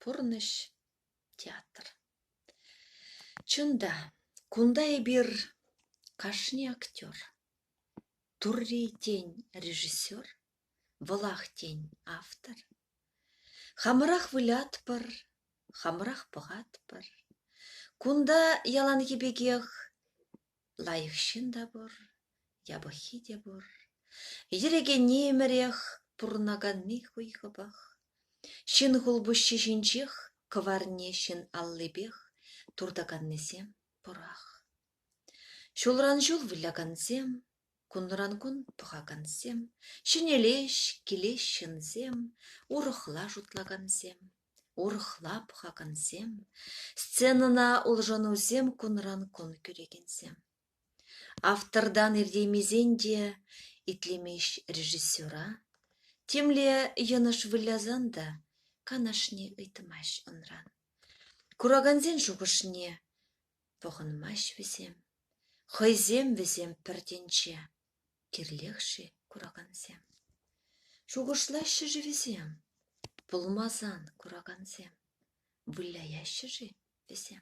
пурныш театр. Чында, кундай бир кашни актер, турри тень режиссер, вылах тень автор. Хамырах вылятпыр, хамырах пығатпыр. Кунда ялан кебегех лайықшын да бұр, ябахи де бұр. Ереге немерех пурнаганны хуйғыбах. Шын ғулбұшшы жінчех, кыварне шын аллыбех, турдаганнесем пұрах. Шулран жул вылягансем, кунран кун пығагансем, шынелеш, келеш шынзем, урықла жұтлагансем, урықла пығагансем, сценына улжанузем кунран кун көрегенсем. Автордан ердеймезен де итлемеш режиссера, темле яныш вылязанда канашне ыйтымаш ынран. Кураганзен жуғышне бұғынмаш візем, хойзем візем пірденче, керлехші кураганзем. Жуғышлашы живезем, бұлмазан кураганзем, вылаяшы жи візем.